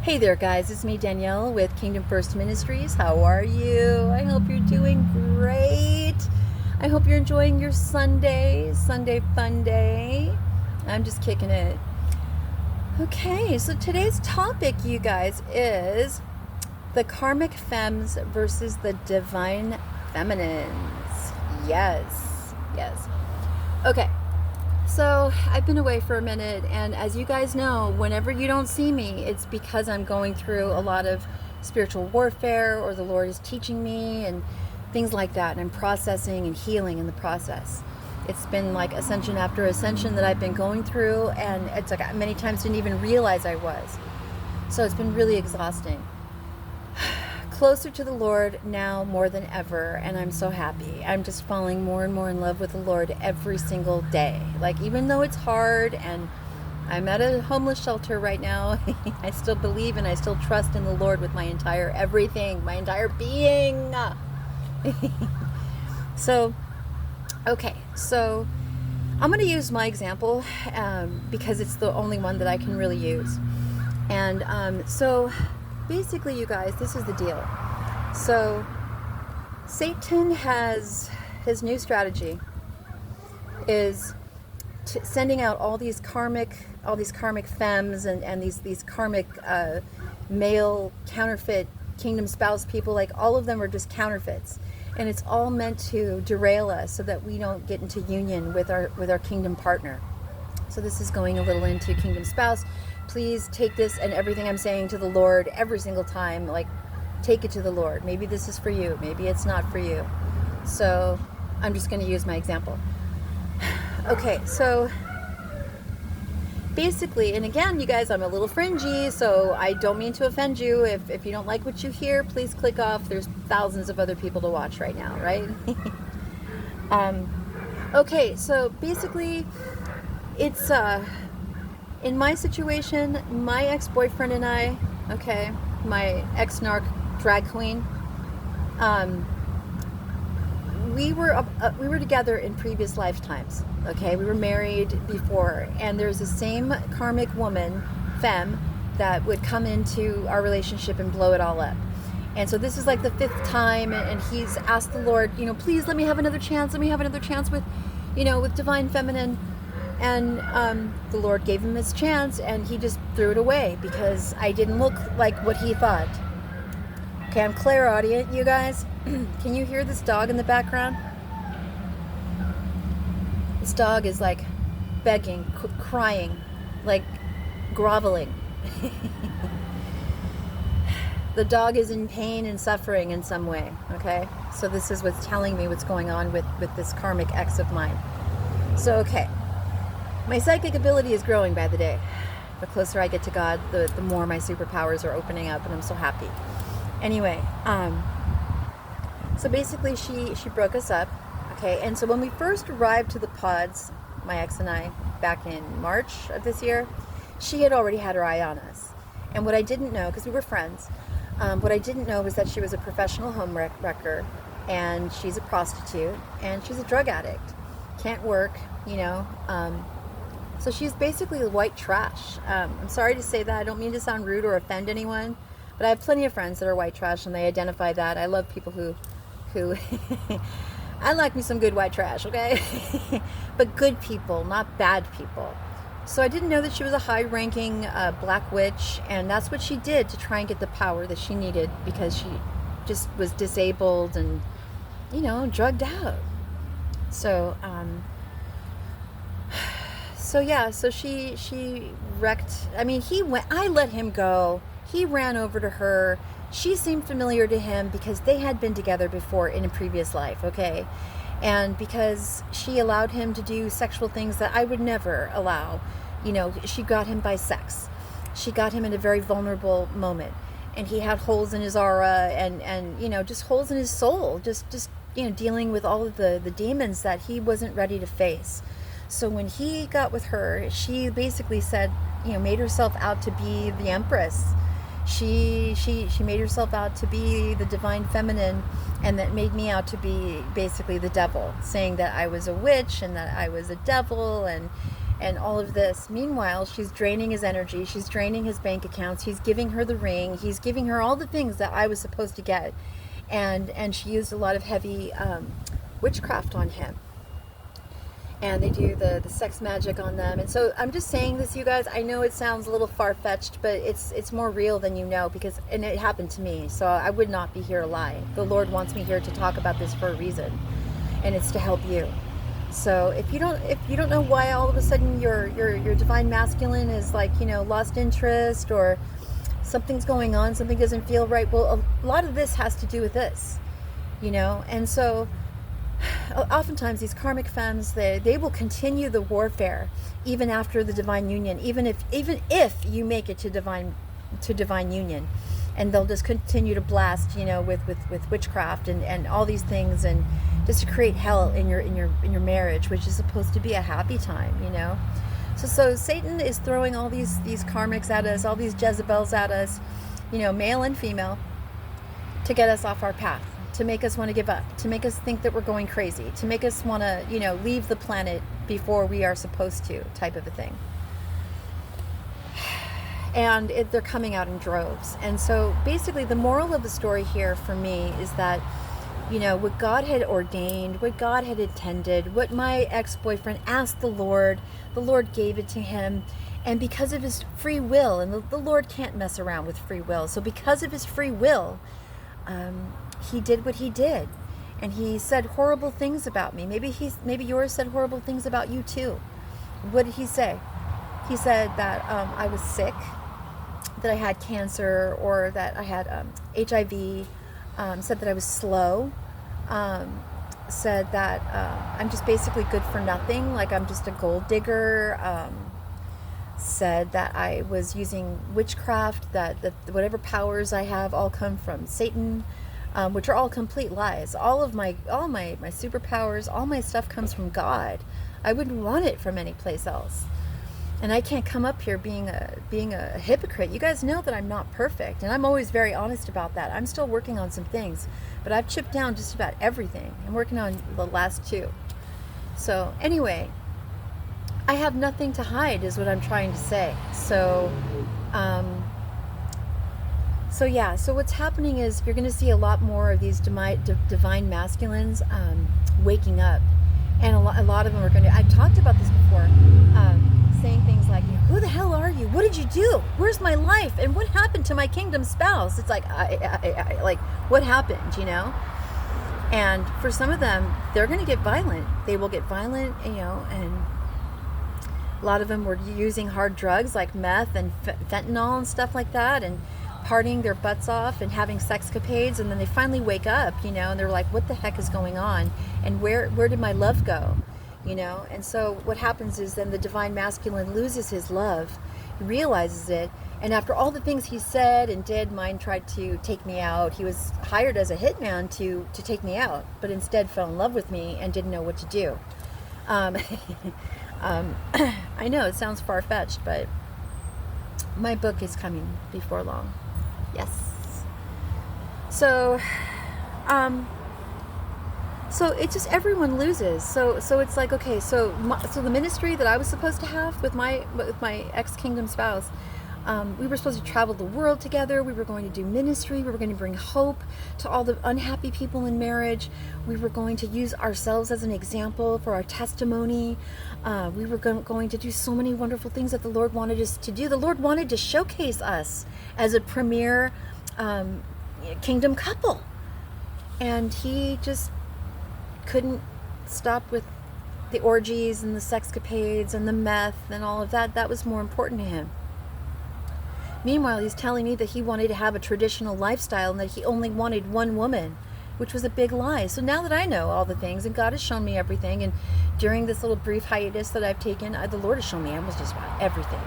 Hey there, guys. It's me, Danielle, with Kingdom First Ministries. How are you? I hope you're doing great. I hope you're enjoying your Sunday fun day. I'm just kicking it. Okay, so today's topic, you guys, is the karmic femmes versus the divine feminines. Yes. Okay. So I've been away for a minute, and as you guys know, whenever you don't see me, it's because I'm going through a lot of spiritual warfare, or the Lord is teaching me and things like that, and I'm processing and healing in the process. It's been like ascension after ascension that I've been going through, and it's like I many times didn't even realize I was. So it's been really exhausting. Closer to the Lord now more than ever, and I'm so happy. I'm just falling more and more in love with the Lord every single day. Like, even though it's hard and I'm at a homeless shelter right now, I still believe and I still trust in the Lord with my entire everything, my entire being. So I'm going to use my example because it's the only one that I can really use. And so basically, you guys, this is the deal. So Satan has his new strategy is sending out all these karmic femmes and these karmic male counterfeit kingdom spouse people. Like, all of them are just counterfeits, and it's all meant to derail us so that we don't get into union with our kingdom partner. So this is going a little into kingdom spouse. Please take this and everything I'm saying to the Lord every single time. Like, take it to the Lord. Maybe this is for you. Maybe it's not for you. So I'm just going to use my example. Okay, so basically, and again, you guys, I'm a little fringy, so I don't mean to offend you. If you don't like what you hear, please click off. There's thousands of other people to watch right now, right? Okay, so basically, it's in my situation, my ex-boyfriend and I, okay, my ex-narc drag queen, we were together in previous lifetimes, okay? We were married before, and there's the same karmic woman, femme, that would come into our relationship and blow it all up. And so this is like the 5th time, and he's asked the Lord, please let me have another chance. Let me have another chance with, with divine feminine. And the Lord gave him his chance, and he just threw it away because I didn't look like what he thought. Okay, I'm clairaudient, you guys. Can you hear this dog in the background? This dog is like begging, crying, like groveling. The dog is in pain and suffering in some way, okay? So this is what's telling me what's going on with this karmic ex of mine. So, okay. My psychic ability is growing by the day. The closer I get to God, the more my superpowers are opening up, and I'm so happy. Anyway, so basically she broke us up, okay? And so when we first arrived to the pods, my ex and I, back in March of this year, she had already had her eye on us. And what I didn't know, because we were friends, what I didn't know was that she was a professional home wrecker, and she's a prostitute, and she's a drug addict. Can't work, So she's basically white trash. I'm sorry to say that. I don't mean to sound rude or offend anyone, but I have plenty of friends that are white trash, and they identify that. I love people who I like me some good white trash, okay? But good people, not bad people. So I didn't know that she was a high-ranking black witch, and that's what she did to try and get the power that she needed, because she just was disabled and, drugged out. So, so she wrecked. I mean, I let him go. He ran over to her. She seemed familiar to him because they had been together before in a previous life, okay? And because she allowed him to do sexual things that I would never allow. She got him by sex. She got him in a very vulnerable moment. And he had holes in his aura and just holes in his soul. Just dealing with all of the demons that he wasn't ready to face. So when he got with her, she basically said, made herself out to be the Empress. She made herself out to be the divine feminine, and that made me out to be basically the devil, saying that I was a witch and that I was a devil, and and all of this. Meanwhile, she's draining his energy, she's draining his bank accounts, he's giving her the ring, he's giving her all the things that I was supposed to get. And she used a lot of heavy witchcraft on him. And they do the sex magic on them. And so I'm just saying this, you guys. I know it sounds a little far-fetched, but it's more real than you know, and it happened to me. So I would not be here to lie. The Lord wants me here to talk about this for a reason, and it's to help you. So if you don't know why all of a sudden your divine masculine is like, you know, lost interest, or something's going on, something doesn't feel right, well, a lot of this has to do with this, you know. And so oftentimes these karmic FEMS, they will continue the warfare even after the divine union, even if you make it to divine union, and they'll just continue to blast, you know, with witchcraft and all these things, and just to create hell in your marriage, which is supposed to be a happy time, you know. So Satan is throwing all these karmics at us, all these Jezebels at us, you know, male and female, to get us off our path, to make us want to give up, to make us think that we're going crazy, to make us want to, you know, leave the planet before we are supposed to, type of a thing. And they're coming out in droves. And so basically the moral of the story here for me is that, you know, what God had ordained, what God had intended, what my ex-boyfriend asked the Lord gave it to him. And because of his free will, and the Lord can't mess around with free will, so because of his free will, he did what he did. And he said horrible things about me. Maybe yours said horrible things about you too. What did he say? He said that I was sick, that I had cancer, or that I had HIV, said that I was slow, said that I'm just basically good for nothing, like I'm just a gold digger, said that I was using witchcraft, that whatever powers I have all come from Satan, which are all complete lies. All my superpowers, all my stuff comes from God. I wouldn't want it from any place else. And I can't come up here being a hypocrite. You guys know that I'm not perfect, and I'm always very honest about that. I'm still working on some things, but I've chipped down just about everything. I'm working on the last two. So anyway, I have nothing to hide is what I'm trying to say. So yeah, so what's happening is you're going to see a lot more of these divine masculines waking up. And a lot of them are going to, I've talked about this before, saying things like, you know, who the hell are you? What did you do? Where's my life? And what happened to my kingdom spouse? It's like, like, what happened, you know? And for some of them, they're going to get violent. They will get violent, you know, and a lot of them were using hard drugs like meth and fentanyl and stuff like that, and partying their butts off and having sexcapades, and then they finally wake up, you know, and they're like, what the heck is going on? And where did my love go? You know? And so what happens is then the divine masculine loses his love, he realizes it, and after all the things he said and did, mine tried to take me out. He was hired as a hitman to take me out, but instead fell in love with me and didn't know what to do. I know it sounds far-fetched, but my book is coming before long. Yes. So it just, everyone loses. So it's like, okay, so the ministry that I was supposed to have with my ex-kingdom spouse, we were supposed to travel the world together. We were going to do ministry. We were going to bring hope to all the unhappy people in marriage. We were going to use ourselves as an example for our testimony. We were going to do so many wonderful things that the Lord wanted us to do. The Lord wanted to showcase us as a premier kingdom couple. And he just couldn't stop with the orgies and the sexcapades and the meth and all of that. That was more important to him. Meanwhile, he's telling me that he wanted to have a traditional lifestyle and that he only wanted one woman, which was a big lie. So now that I know all the things, and God has shown me everything, and during this little brief hiatus that I've taken, the Lord has shown me almost just about everything.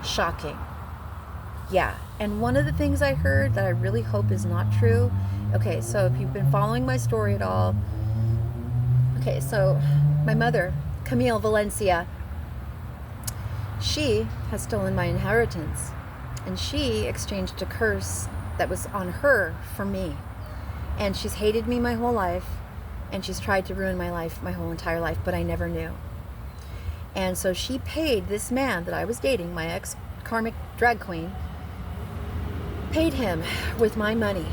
Shocking. Yeah. And one of the things I heard that I really hope is not true. Okay, so if you've been following my story at all, okay, so my mother, Camille Valencia, she has stolen my inheritance. And she exchanged a curse that was on her for me. And she's hated me my whole life. And she's tried to ruin my life, my whole entire life, but I never knew. And so she paid this man that I was dating, my ex karmic drag queen, paid him with my money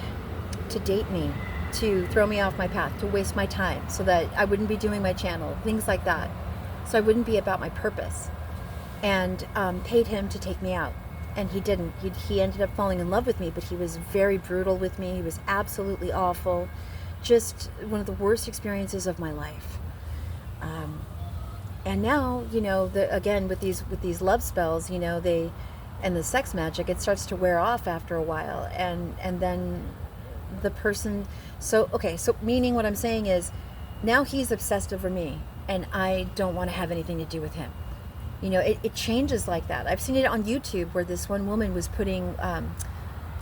to date me, to throw me off my path, to waste my time so that I wouldn't be doing my channel, things like that. So I wouldn't be about my purpose. And paid him to take me out. And he didn't. He ended up falling in love with me, but he was very brutal with me. He was absolutely awful. Just one of the worst experiences of my life. And now, you know, again, with these love spells, you know, and the sex magic, it starts to wear off after a while. And then the person, so meaning what I'm saying is, now he's obsessed over me, and I don't want to have anything to do with him. You know, it changes like that. I've seen it on YouTube where this one woman was putting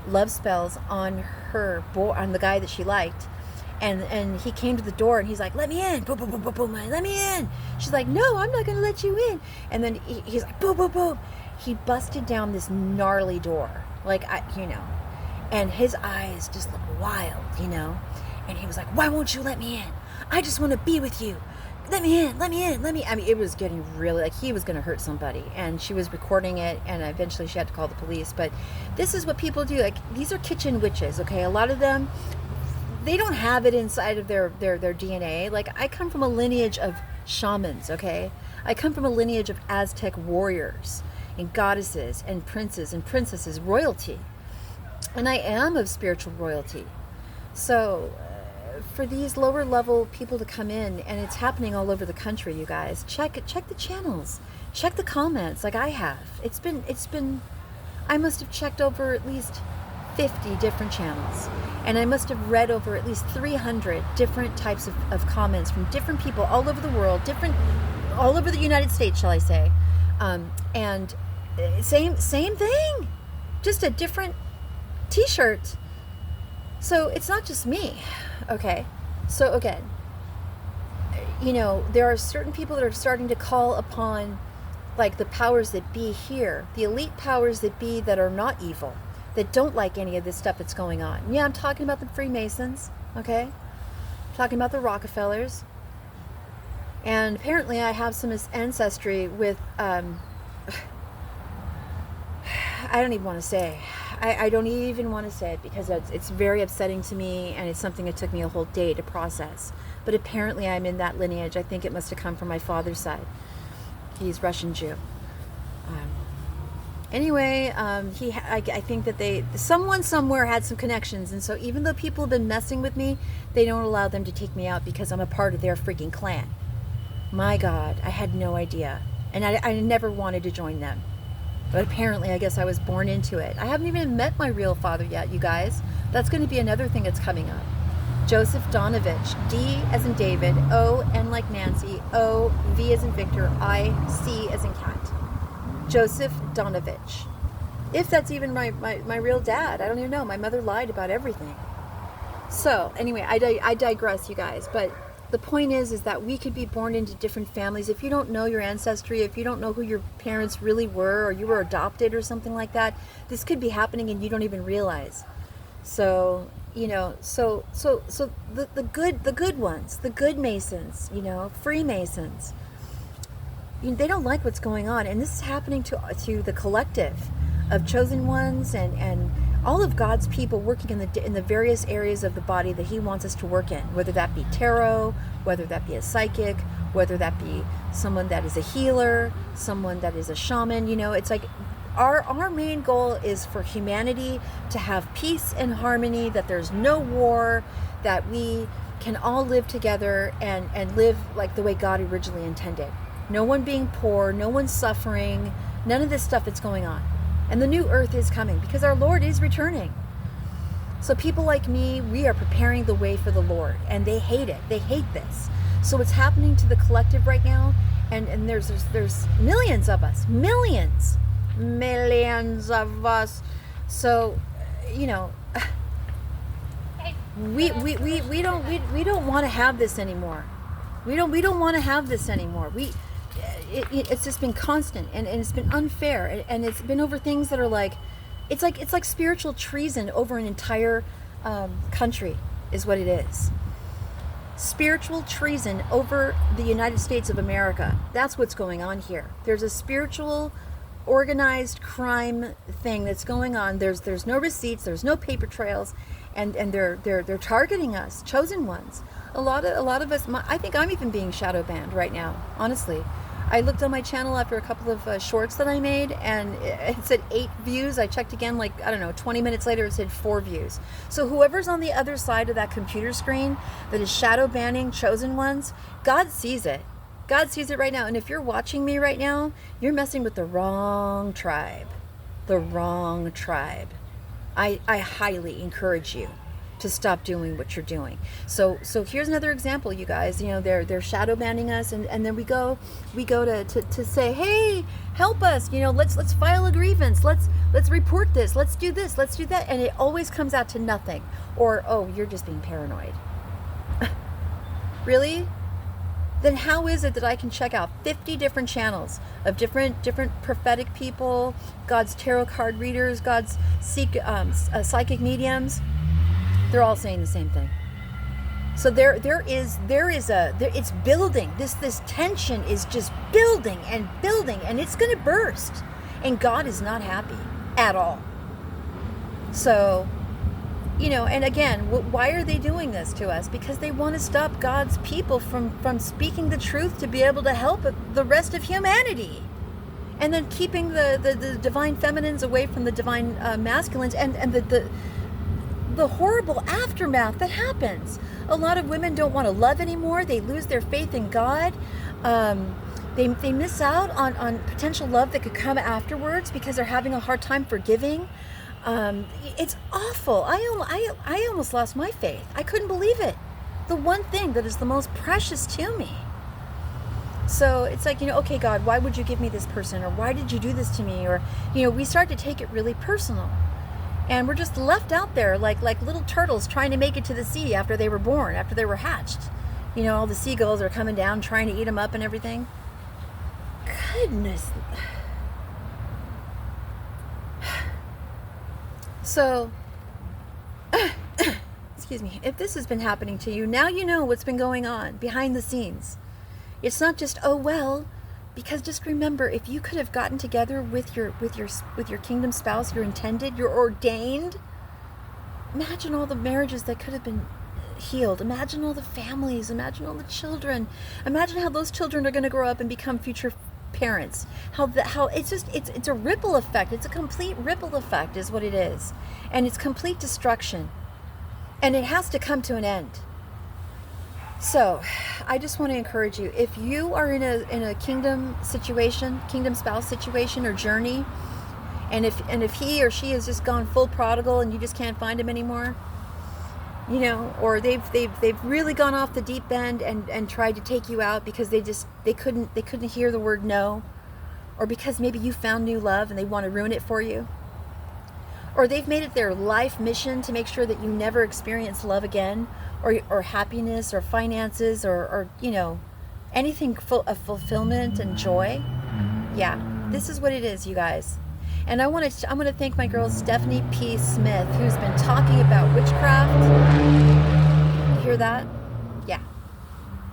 love spells on on the guy that she liked. And he came to the door and he's like, let me in, boom, boom, boom, boom, boom, let me in. She's like, no, I'm not going to let you in. And then he's like, boom, boom, boom. He busted down this gnarly door, like, you know, and his eyes just looked wild, you know. And he was like, why won't you let me in? I just want to be with you. Let me in, let me in, let me. I mean, it was getting really, like, he was going to hurt somebody. And she was recording it, and eventually she had to call the police. But this is what people do. Like, these are kitchen witches, okay? A lot of them, they don't have it inside of their DNA. Like, I come from a lineage of shamans, okay? I come from a lineage of Aztec warriors and goddesses and princes and princesses, royalty. And I am of spiritual royalty. So for these lower level people to come in, and it's happening all over the country, you guys, check the channels, check the comments like I have. It's been, I must have checked over at least 50 different channels, and I must have read over at least 300 different types of comments from different people all over the world, all over the United States, shall I say. And same thing, just a different t-shirt. So it's not just me, okay? So again, you know, there are certain people that are starting to call upon, like, the powers that be here, the elite powers that be that are not evil, that don't like any of this stuff that's going on. Yeah, I'm talking about the Freemasons, okay? I'm talking about the Rockefellers. And apparently I have some ancestry with, I don't even want to say. I don't even want to say it because it's very upsetting to me, and it's something that took me a whole day to process. But apparently I'm in that lineage. I think it must have come from my father's side. He's Russian Jew. Anyway, I think that someone somewhere had some connections, and so even though people have been messing with me, they don't allow them to take me out because I'm a part of their freaking clan. My God, I had no idea, and I never wanted to join them. But apparently, I guess I was born into it. I haven't even met my real father yet, you guys. That's going to be another thing that's coming up. Joseph Donovich, D as in David, O N like Nancy, O V as in Victor, I C as in cat. Joseph Donovich. If that's even my real dad, I don't even know. My mother lied about everything. So anyway, I digress, you guys. But the point is that we could be born into different families. If you don't know your ancestry, if you don't know who your parents really were, or you were adopted or something like that, this could be happening and you don't even realize. So, you know, so the good ones, the good Masons, you know, Freemasons, they don't like what's going on, and this is happening to the collective of chosen ones and all of God's people working in the various areas of the body that He wants us to work in, whether that be tarot, whether that be a psychic, whether that be someone that is a healer, someone that is a shaman. You know, it's like our main goal is for humanity to have peace and harmony, that there's no war, that we can all live together and live like the way God originally intended. No one being poor, no one suffering, none of this stuff that's going on. And the new earth is coming because our Lord is returning. So people like me, we are preparing the way for the Lord, and they hate it. They hate this. So what's happening to the collective right now, and there's millions of us, millions of us. So, you know, we don't want to have this anymore. We don't want to have this anymore. It's just been constant, and it's been unfair, and it's been over things that are like, it's like spiritual treason over an entire country is what it is. spiritual treason over the United States of America. That's what's going on here. There's a spiritual organized crime thing that's going on. There's no receipts, there's no paper trails, and they're targeting us, chosen ones. A lot of us, I think I'm even being shadow banned right now, honestly. I looked on my channel after a couple of shorts that I made, and it said 8 views. I checked again, like, I don't know, 20 minutes later, it said 4 views. So whoever's on the other side of that computer screen that is shadow banning chosen ones, God sees it. God sees it right now. And if you're watching me right now, you're messing with the wrong tribe. The wrong tribe. I highly encourage you to stop doing what you're doing. So here's another example, you guys. You know, they're shadow banning us, and then we go to say, hey, help us. You know, let's file a grievance. Let's report this. Let's do this. Let's do that. And it always comes out to nothing. Or, oh, you're just being paranoid. Really? Then how is it that I can check out 50 different channels of different prophetic people, God's tarot card readers, God's psychic mediums? They're all saying the same thing. So it's building. This tension is just building, and it's going to burst. And God is not happy at all. So, you know, and again, why are they doing this to us? Because they want to stop God's people from speaking the truth to be able to help the rest of humanity. And then keeping the divine feminines away from the divine masculines, and the horrible aftermath that happens. A lot of women don't want to love anymore. They lose their faith in God. They miss out on potential love that could come afterwards because they're having a hard time forgiving. It's awful. I almost lost my faith. I couldn't believe it. The one thing that is the most precious to me. So it's like, you know, okay, God, why would you give me this person? Or why did you do this to me? Or, you know, we start to take it really personal. And we're just left out there like little turtles trying to make it to the sea after they were born, after they were hatched. You know, all the seagulls are coming down trying to eat them up and everything. Goodness. So, excuse me, if this has been happening to you, now you know what's been going on behind the scenes. It's not just, oh, well, because just remember, if you could have gotten together with your kingdom spouse, your intended, your ordained, imagine all the marriages that could have been healed. Imagine all the families. Imagine all the children. Imagine how those children are going to grow up and become future parents. How it's a ripple effect. It's a complete ripple effect, is what it is, and it's complete destruction, and it has to come to an end. So, I just want to encourage you, if you are in a kingdom situation, kingdom spouse situation or journey, and if he or she has just gone full prodigal and you just can't find him anymore, you know, or they've really gone off the deep end and tried to take you out because they couldn't hear the word no, or because maybe you found new love and they want to ruin it for you, or they've made it their life mission to make sure that you never experience love again, or happiness, or finances, or you know, anything full of fulfillment and joy. Yeah, this is what it is, you guys. And I'm going to thank my girl Stephanie P. Smith, who's been talking about witchcraft. You hear that?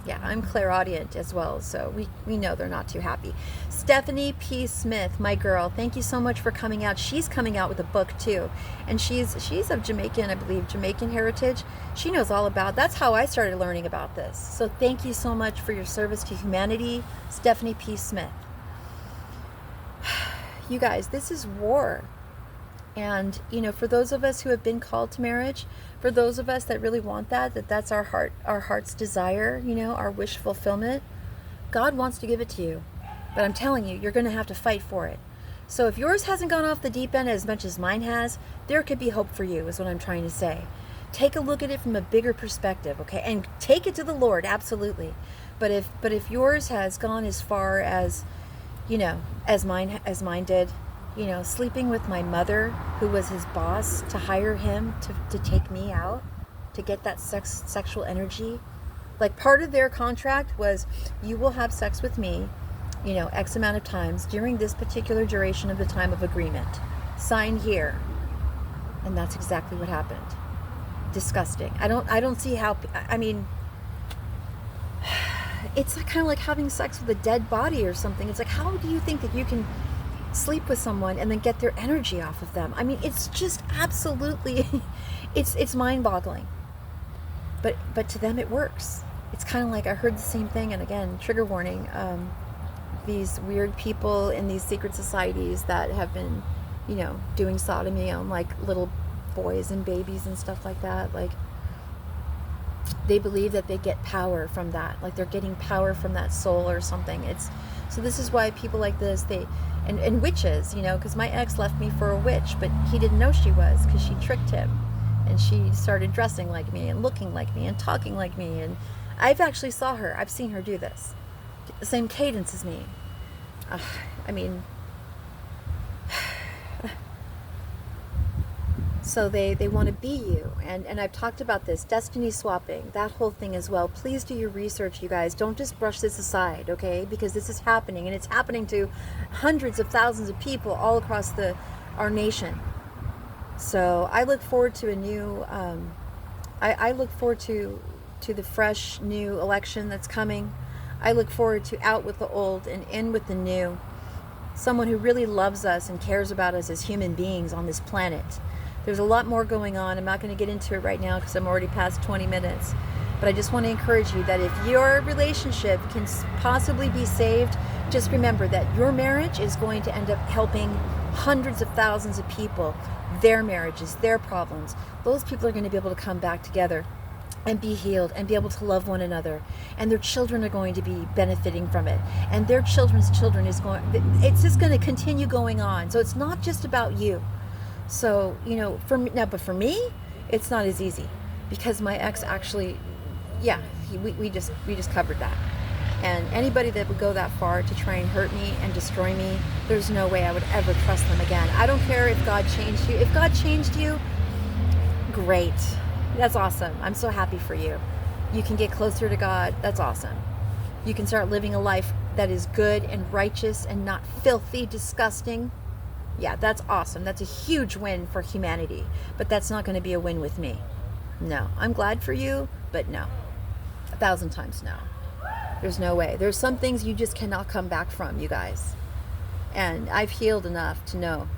Yeah, I'm clairaudient as well, so we know they're not too happy. Stephanie P. Smith, my girl, thank you so much for coming out. She's coming out with a book too, and she's of Jamaican, I believe, Jamaican heritage. She knows all about. That's how I started learning about this. So thank you so much for your service to humanity, Stephanie P. Smith. You guys, this is war. And, you know, for those of us who have been called to marriage, for those of us that really want that's our heart's desire, you know, our wish fulfillment, God wants to give it to you. But I'm telling you, you're going to have to fight for it. So if yours hasn't gone off the deep end as much as mine has, there could be hope for you, is what I'm trying to say. Take a look at it from a bigger perspective, okay? And take it to the Lord, absolutely. But if yours has gone as far as, you know, as mine did, you know, sleeping with my mother, who was his boss, to hire him to take me out, to get that sexual energy. Like, part of their contract was, you will have sex with me, you know, X amount of times during this particular duration of the time of agreement. Sign here. And that's exactly what happened. Disgusting. I don't see how, I mean, it's like, kind of like having sex with a dead body or something. It's like, how do you think that you can sleep with someone and then get their energy off of them? I mean, it's just absolutely, it's mind-boggling. But to them it works. It's kind of like, I heard the same thing, and again, trigger warning, these weird people in these secret societies that have been, you know, doing sodomy on like little boys and babies and stuff like that, like they believe that they get power from that, like they're getting power from that soul or something. It's so this is why people like this, they and witches, you know, because my ex left me for a witch, but he didn't know she was, because she tricked him, and she started dressing like me and looking like me and talking like me, and I've actually I've seen her do this, the same cadence as me. I mean, so they want to be you, and I've talked about this, destiny swapping, that whole thing as well. Please do your research, you guys. Don't just brush this aside, okay? Because this is happening, and it's happening to hundreds of thousands of people all across our nation. So I look forward to a new, I look forward to the fresh new election that's coming. I look forward to out with the old and in with the new. Someone who really loves us and cares about us as human beings on this planet. There's a lot more going on. I'm not going to get into it right now because I'm already past 20 minutes. But I just want to encourage you that if your relationship can possibly be saved, just remember that your marriage is going to end up helping hundreds of thousands of people, their marriages, their problems. Those people are going to be able to come back together and be healed and be able to love one another, and their children are going to be benefiting from it, and their children's children it's just going to continue going on. So it's not just about you. So, you know, but for me, it's not as easy, because my ex actually, yeah, we just covered that. And anybody that would go that far to try and hurt me and destroy me, there's no way I would ever trust them again. I don't care if God changed you. If God changed you, great. That's awesome. I'm so happy for you. You can get closer to God. That's awesome. You can start living a life that is good and righteous and not filthy, disgusting. Yeah, that's awesome. That's a huge win for humanity. But that's not going to be a win with me. No. I'm glad for you, but no. 1,000 times no. There's no way. There's some things you just cannot come back from, you guys. And I've healed enough to know,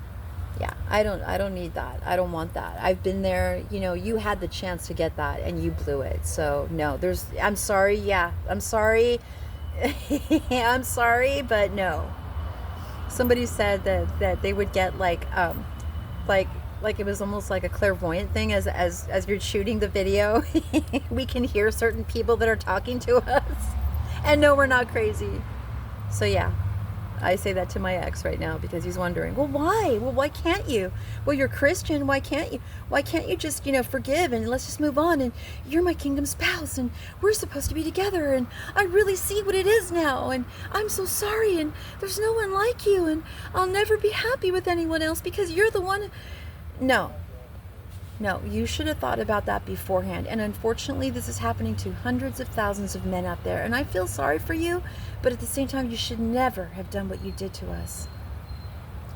yeah, I don't need that. I don't want that. I've been there. You know, you had the chance to get that and you blew it. So no, I'm sorry. Yeah, I'm sorry. I'm sorry, but no. Somebody said that they would get like it was almost like a clairvoyant thing as you're shooting the video. We can hear certain people that are talking to us. And no, we're not crazy. So yeah. I say that to my ex right now because he's wondering, well, why? Well, why can't you? Well, you're Christian. Why can't you? Why can't you just, forgive and let's just move on? And you're my kingdom spouse and we're supposed to be together. And I really see what it is now. And I'm so sorry. And there's no one like you. And I'll never be happy with anyone else because you're the one. No, you should have thought about that beforehand. And unfortunately, this is happening to hundreds of thousands of men out there. And I feel sorry for you. But at the same time, you should never have done what you did to us.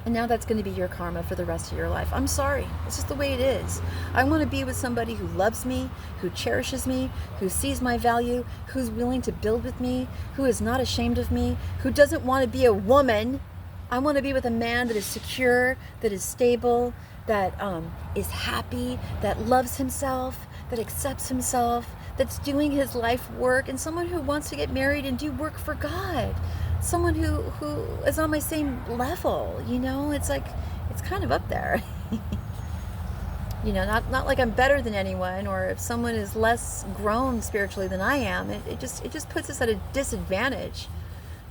And now that's going to be your karma for the rest of your life. I'm sorry. It's just the way it is. I want to be with somebody who loves me, who cherishes me, who sees my value, who's willing to build with me, who is not ashamed of me, who doesn't want to be a woman. I want to be with a man that is secure, that is stable, that is happy, that loves himself, that accepts himself, that's doing his life work, and someone who wants to get married and do work for God. Someone who is on my same level, It's like, it's kind of up there. Not like I'm better than anyone, or if someone is less grown spiritually than I am, it just puts us at a disadvantage.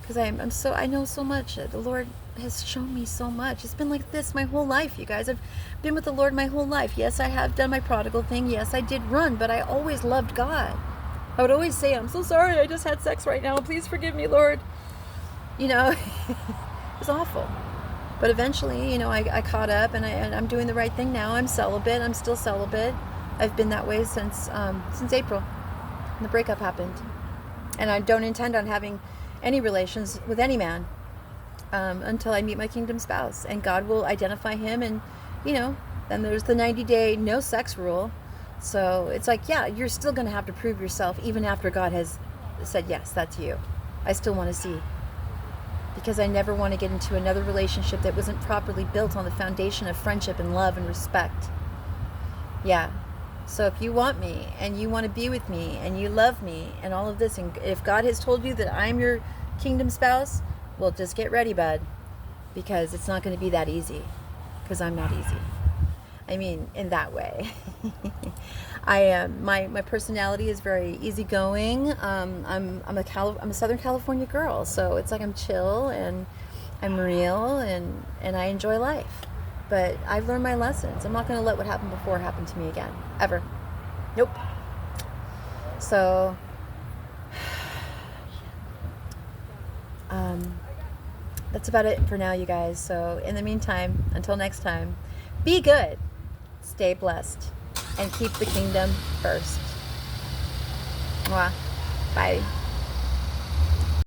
Because I know so much. The Lord has shown me so much. It's been like this my whole life, you guys. I've been with the Lord my whole life. Yes, I have done my prodigal thing. Yes, I did run, but I always loved God. I would always say, I'm so sorry, I just had sex right now. Please forgive me, Lord. It was awful. But eventually, I caught up, and I'm doing the right thing now. I'm celibate. I'm still celibate. I've been that way since April. When the breakup happened. And I don't intend on having any relations with any man until I meet my kingdom spouse, and God will identify him, and then there's the 90-day no sex rule. So it's like, yeah, you're still going to have to prove yourself even after God has said, yes, that's you. I still want to see. Because I never want to get into another relationship that wasn't properly built on the foundation of friendship and love and respect. Yeah. So if you want me and you want to be with me and you love me and all of this, and if God has told you that I'm your kingdom spouse, well, just get ready, bud, because it's not going to be that easy, because I'm not easy. I mean, in that way. I am. My personality is very easygoing. I'm a Southern California girl, so it's like I'm chill and I'm real and I enjoy life. But I've learned my lessons. I'm not going to let what happened before happen to me again, ever. Nope. So, that's about it for now, you guys. So in the meantime, until next time, be good, stay blessed, and keep the kingdom first. Mwah. Bye.